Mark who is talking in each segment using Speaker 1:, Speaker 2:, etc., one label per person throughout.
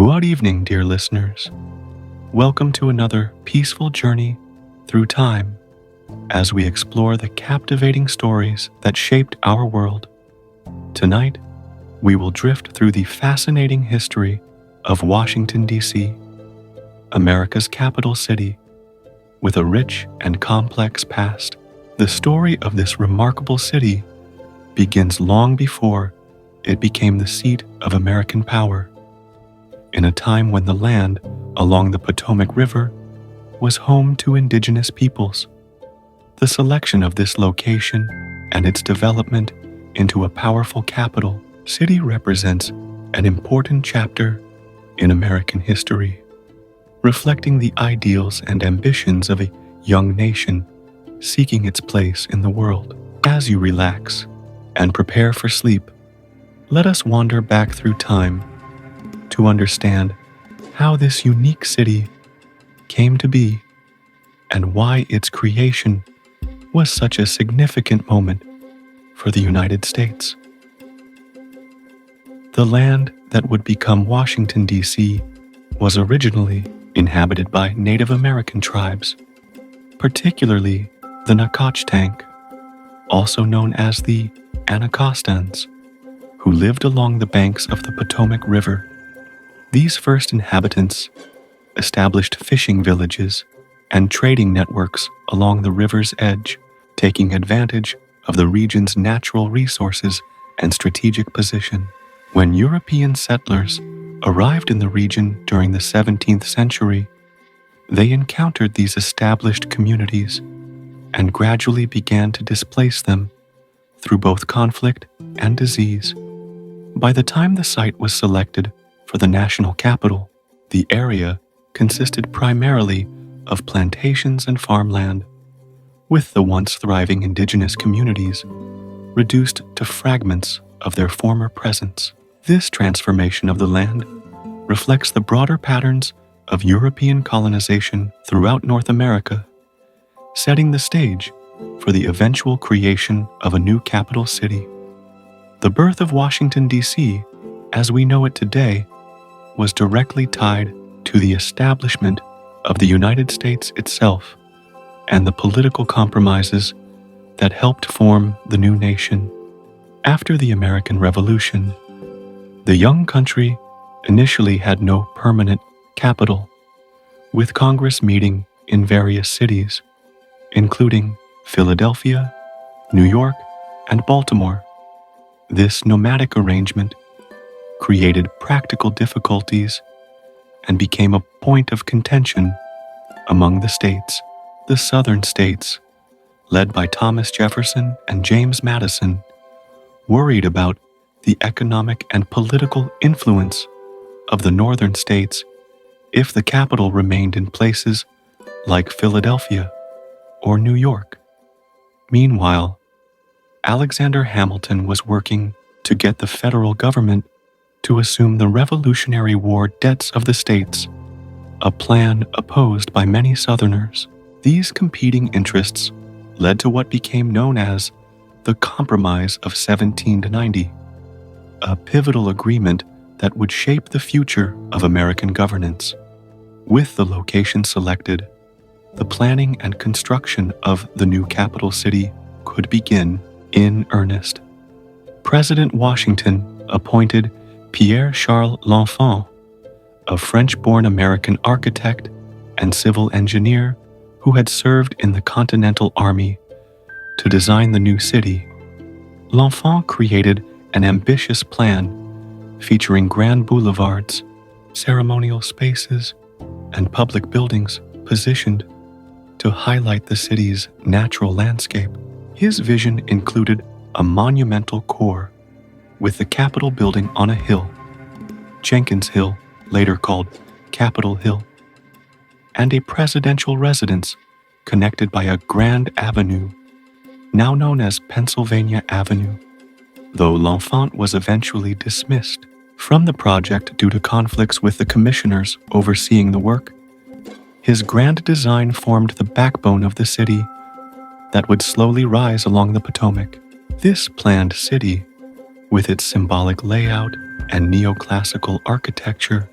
Speaker 1: Good evening, dear listeners. Welcome to another peaceful journey through time as we explore the captivating stories that shaped our world. Tonight, we will drift through the fascinating history of Washington, D.C., America's capital city, with a rich and complex past. The story of this remarkable city begins long before it became the seat of American power, in a time when the land along the Potomac River was home to indigenous peoples. The selection of this location and its development into a powerful capital city represents an important chapter in American history, reflecting the ideals and ambitions of a young nation seeking its place in the world. As you relax and prepare for sleep, let us wander back through time to understand how this unique city came to be and why its creation was such a significant moment for the United States. The land that would become Washington, D.C. was originally inhabited by Native American tribes, particularly the Nacotchtank, also known as the Anacostans, who lived along the banks of the Potomac River. These first inhabitants established fishing villages and trading networks along the river's edge, taking advantage of the region's natural resources and strategic position. When European settlers arrived in the region during the 17th century, they encountered these established communities and gradually began to displace them through both conflict and disease. By the time the site was selected for the national capital, the area consisted primarily of plantations and farmland, with the once thriving indigenous communities reduced to fragments of their former presence. This transformation of the land reflects the broader patterns of European colonization throughout North America, setting the stage for the eventual creation of a new capital city. The birth of Washington, D.C., as we know it today, was directly tied to the establishment of the United States itself and the political compromises that helped form the new nation. After the American Revolution, the young country initially had no permanent capital, with Congress meeting in various cities, including Philadelphia, New York, and Baltimore. This nomadic arrangement created practical difficulties and became a point of contention among the states. The southern states, led by Thomas Jefferson and James Madison, worried about the economic and political influence of the northern states if the capital remained in places like Philadelphia or New York. Meanwhile, Alexander Hamilton was working to get the federal government to assume the Revolutionary War debts of the states, a plan opposed by many Southerners. These competing interests led to what became known as the Compromise of 1790, a pivotal agreement that would shape the future of American governance. With the location selected, the planning and construction of the new capital city could begin in earnest. President Washington appointed Pierre-Charles L'Enfant, a French-born American architect and civil engineer who had served in the Continental Army, to design the new city. L'Enfant created an ambitious plan featuring grand boulevards, ceremonial spaces, and public buildings positioned to highlight the city's natural landscape. His vision included a monumental core with the Capitol building on a hill, Jenkins Hill, later called Capitol Hill, and a presidential residence connected by a grand avenue, now known as Pennsylvania Avenue, though L'Enfant was eventually dismissed from the project due to conflicts with the commissioners overseeing the work. His grand design formed the backbone of the city that would slowly rise along the Potomac. This planned city, with its symbolic layout and neoclassical architecture,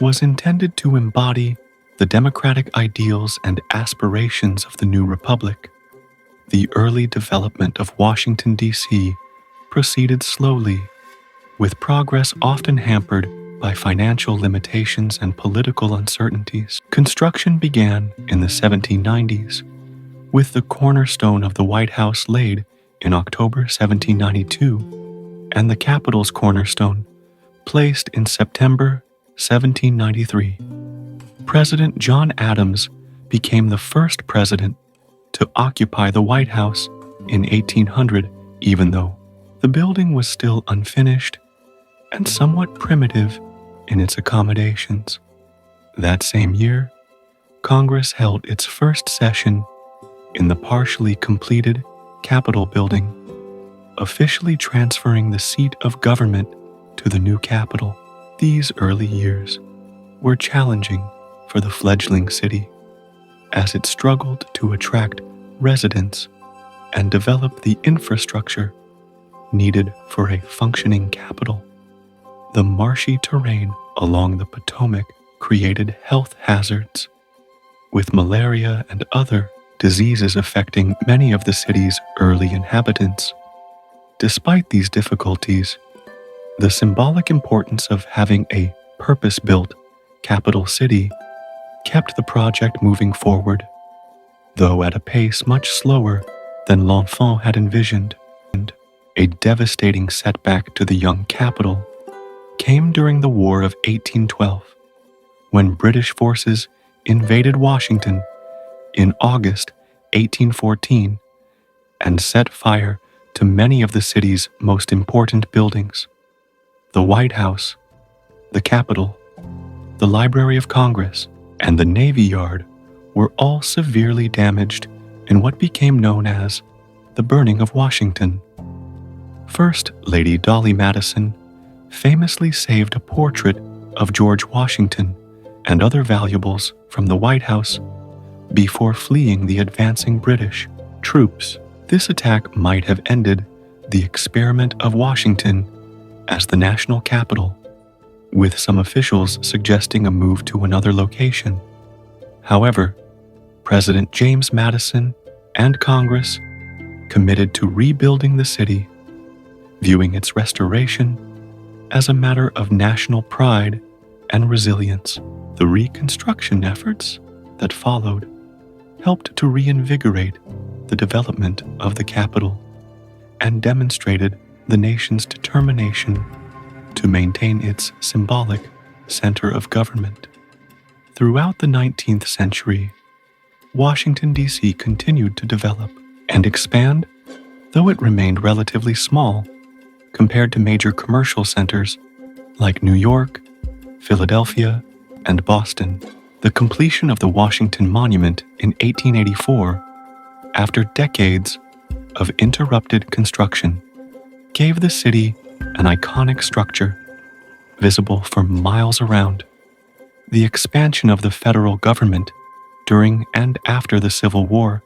Speaker 1: was intended to embody the democratic ideals and aspirations of the new republic. The early development of Washington, D.C. proceeded slowly, with progress often hampered by financial limitations and political uncertainties. Construction began in the 1790s, with the cornerstone of the White House laid in October 1792 and the Capitol's cornerstone placed in September 1793. President John Adams became the first president to occupy the White House in 1800, even though the building was still unfinished and somewhat primitive in its accommodations. That same year, Congress held its first session in the partially completed Capitol building, officially transferring the seat of government to the new Capitol. These early years were challenging for the fledgling city, as it struggled to attract residents and develop the infrastructure needed for a functioning capital. The marshy terrain along the Potomac created health hazards, with malaria and other diseases affecting many of the city's early inhabitants. Despite these difficulties, the symbolic importance of having a purpose-built capital city kept the project moving forward, though at a pace much slower than L'Enfant had envisioned. A devastating setback to the young capital came during the War of 1812, when British forces invaded Washington in August 1814 and set fire to many of the city's most important buildings. The White House, the Capitol, the Library of Congress, and the Navy Yard were all severely damaged in what became known as the Burning of Washington. First Lady Dolly Madison famously saved a portrait of George Washington and other valuables from the White House before fleeing the advancing British troops. This attack might have ended the experiment of Washington as the national capital, with some officials suggesting a move to another location. However, President James Madison and Congress committed to rebuilding the city, viewing its restoration as a matter of national pride and resilience. The reconstruction efforts that followed helped to reinvigorate the development of the capital and demonstrated the nation's determination to maintain its symbolic center of government. Throughout the 19th century, Washington, D.C. continued to develop and expand, though it remained relatively small compared to major commercial centers like New York, Philadelphia, and Boston. The completion of the Washington Monument in 1884, after decades of interrupted construction, gave the city an iconic structure, visible for miles around. The expansion of the federal government during and after the Civil War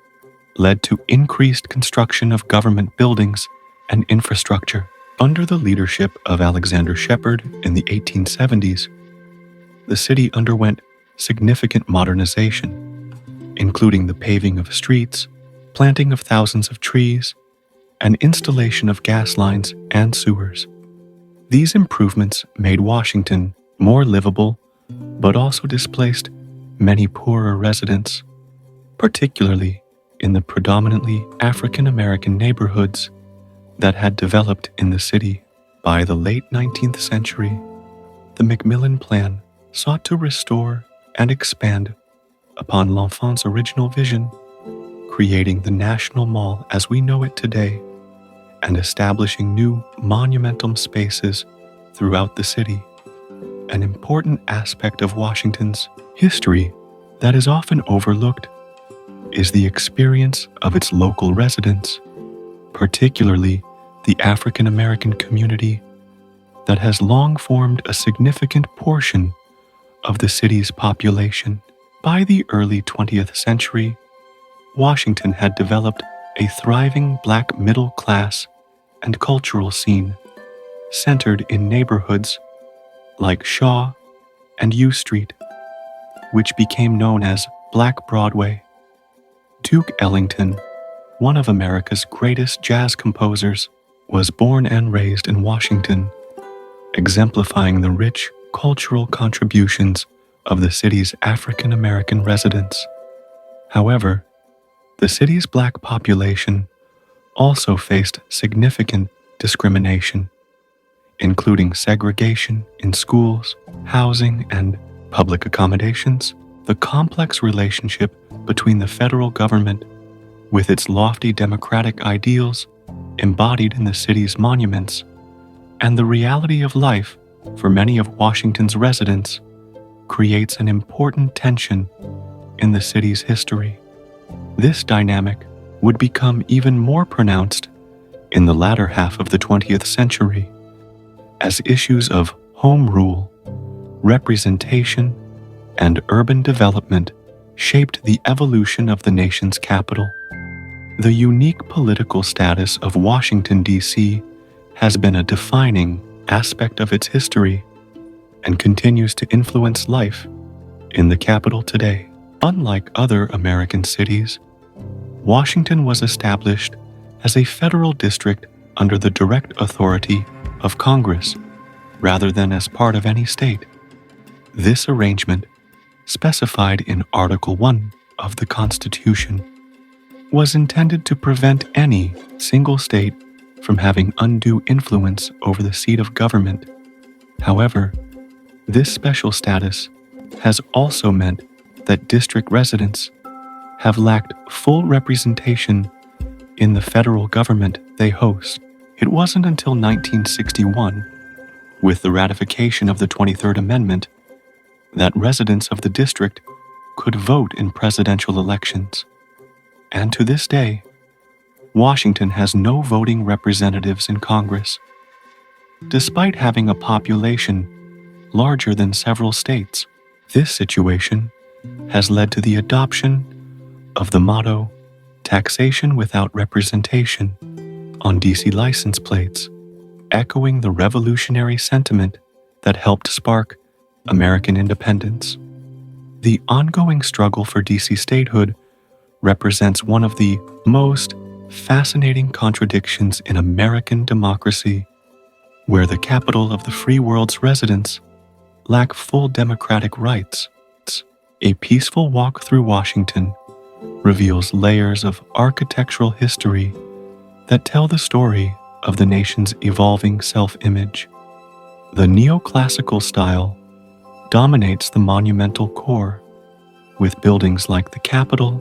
Speaker 1: led to increased construction of government buildings and infrastructure. Under the leadership of Alexander Shepard in the 1870s, the city underwent significant modernization, including the paving of streets, planting of thousands of trees, and installation of gas lines and sewers. These improvements made Washington more livable, but also displaced many poorer residents, particularly in the predominantly African American neighborhoods that had developed in the city. By the late 19th century, the Macmillan Plan sought to restore and expand upon L'Enfant's original vision, creating the National Mall as we know it today and establishing new monumental spaces throughout the city. An important aspect of Washington's history that is often overlooked is the experience of its local residents, particularly the African American community that has long formed a significant portion of the city's population. By the early 20th century, Washington had developed a thriving black middle class and cultural scene centered in neighborhoods like Shaw, and U Street, which became known as Black Broadway. Duke Ellington, one of America's greatest jazz composers, was born and raised in Washington, exemplifying the rich cultural contributions of the city's African American residents. However, the city's black population also faced significant discrimination, including segregation in schools, housing, and public accommodations. The complex relationship between the federal government, with its lofty democratic ideals embodied in the city's monuments, and the reality of life for many of Washington's residents, creates an important tension in the city's history. This dynamic would become even more pronounced in the latter half of the 20th century, as issues of home rule, representation, and urban development shaped the evolution of the nation's capital. The unique political status of Washington, D.C. has been a defining aspect of its history and continues to influence life in the capital today. Unlike other American cities, Washington was established as a federal district under the direct authority of Congress, rather than as part of any state. This arrangement, specified in Article 1 of the Constitution, was intended to prevent any single state from having undue influence over the seat of government. However, this special status has also meant that district residents have lacked full representation in the federal government they host. It wasn't until 1961, with the ratification of the 23rd Amendment, that residents of the district could vote in presidential elections. And to this day, Washington has no voting representatives in Congress, despite having a population larger than several states. This situation has led to the adoption of the motto, "Taxation without representation," on DC license plates, echoing the revolutionary sentiment that helped spark American independence. The ongoing struggle for DC statehood represents one of the most fascinating contradictions in American democracy, where the capital of the free world's residents lack full democratic rights. A peaceful walk through Washington reveals layers of architectural history that tell the story of the nation's evolving self-image. The neoclassical style dominates the monumental core, with buildings like the Capitol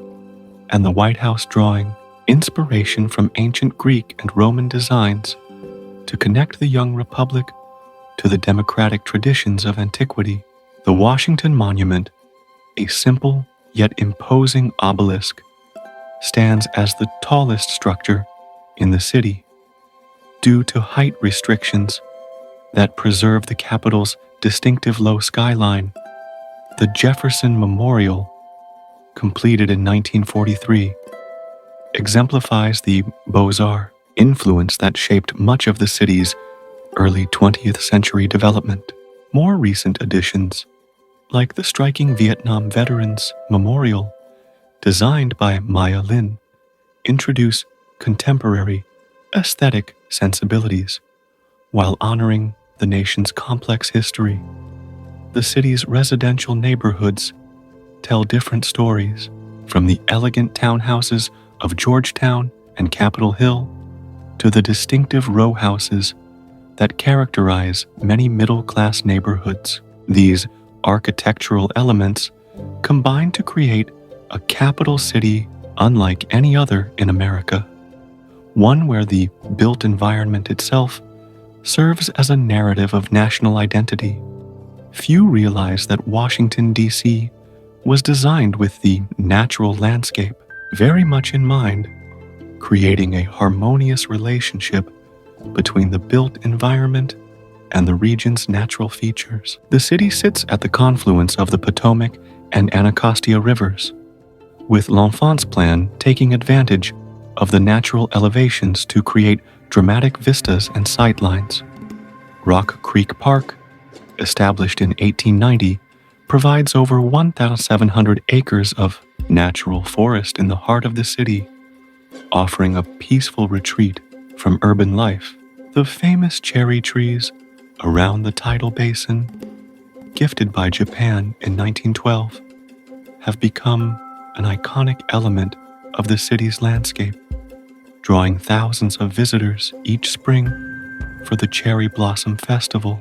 Speaker 1: and the White House drawing inspiration from ancient Greek and Roman designs to connect the young republic to the democratic traditions of antiquity. The Washington Monument, a simple yet imposing obelisk, stands as the tallest structure in the city due to height restrictions that preserve the Capitol's distinctive low skyline. The Jefferson Memorial, completed in 1943, exemplifies the Beaux-Arts influence that shaped much of the city's early 20th century development. More recent additions, like the striking Vietnam Veterans Memorial, designed by Maya Lin, introduce contemporary aesthetic sensibilities while honoring the nation's complex history. The city's residential neighborhoods tell different stories, from the elegant townhouses of Georgetown and Capitol Hill to the distinctive row houses that characterize many middle-class neighborhoods. These architectural elements combine to create a capital city unlike any other in America, one where the built environment itself serves as a narrative of national identity. Few realize that Washington, D.C. was designed with the natural landscape very much in mind, creating a harmonious relationship between the built environment and the region's natural features. The city sits at the confluence of the Potomac and Anacostia rivers, with L'Enfant's plan taking advantage of the natural elevations to create dramatic vistas and sightlines. Rock Creek Park, established in 1890 provides over 1,700 acres of natural forest in the heart of the city, offering a peaceful retreat from urban life. The famous cherry trees around the tidal basin, gifted by Japan in 1912, have become an iconic element of the city's landscape, drawing thousands of visitors each spring for the Cherry Blossom Festival.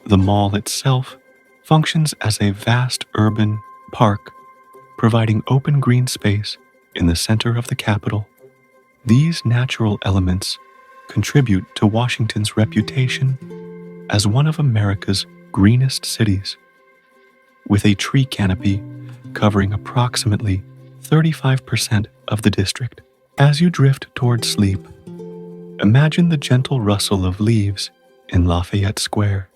Speaker 1: The mall itself functions as a vast urban park, providing open green space in the center of the capital. These natural elements contribute to Washington's reputation as one of America's greenest cities, with a tree canopy covering approximately 35% of the district. As you drift toward sleep, imagine the gentle rustle of leaves in Lafayette Square,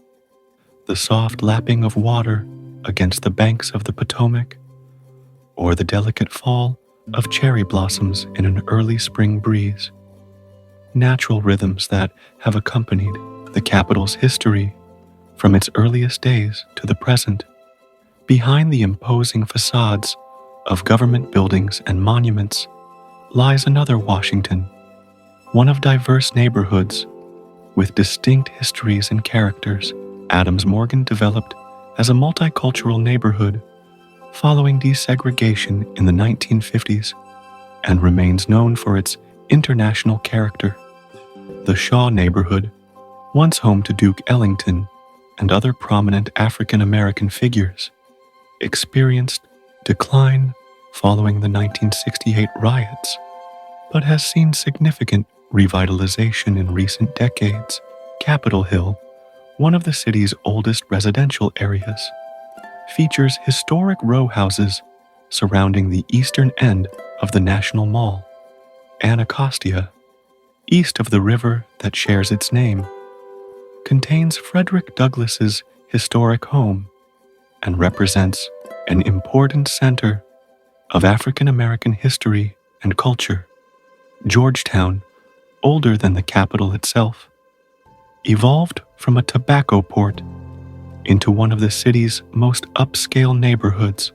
Speaker 1: the soft lapping of water against the banks of the Potomac, or the delicate fall of cherry blossoms in an early spring breeze. Natural rhythms that have accompanied the capital's history from its earliest days to the present. Behind the imposing facades of government buildings and monuments lies another Washington, one of diverse neighborhoods with distinct histories and characters. Adams Morgan developed as a multicultural neighborhood following desegregation in the 1950s and remains known for its international character. The Shaw neighborhood, once home to Duke Ellington and other prominent African American figures, experienced decline following the 1968 riots, but has seen significant revitalization in recent decades. Capitol Hill, one of the city's oldest residential areas, features historic row houses surrounding the eastern end of the National Mall. Anacostia, east of the river that shares its name, contains Frederick Douglass's historic home and represents an important center of African American history and culture. Georgetown, older than the capital itself, evolved from a tobacco port into one of the city's most upscale neighborhoods.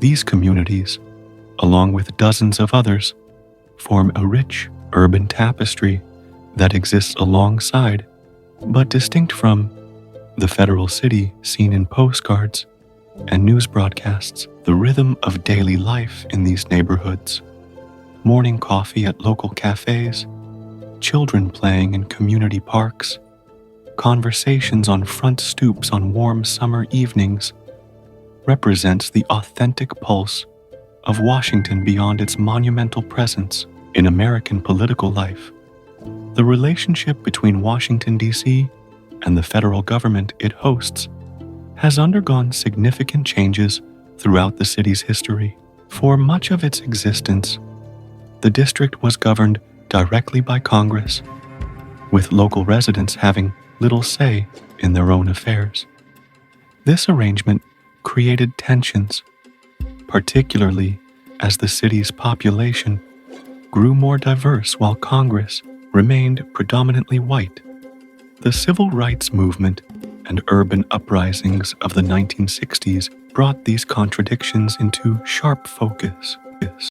Speaker 1: These communities, along with dozens of others, form a rich urban tapestry that exists alongside, but distinct from, the federal city seen in postcards and news broadcasts. The rhythm of daily life in these neighborhoods, morning coffee at local cafes, children playing in community parks, conversations on front stoops on warm summer evenings, represents the authentic pulse of Washington beyond its monumental presence in American political life. The relationship between Washington, D.C. and the federal government it hosts has undergone significant changes throughout the city's history. For much of its existence, the district was governed directly by Congress, with local residents having little say in their own affairs. This arrangement created tensions, particularly as the city's population grew more diverse while Congress remained predominantly white. The civil rights movement and urban uprisings of the 1960s brought these contradictions into sharp focus.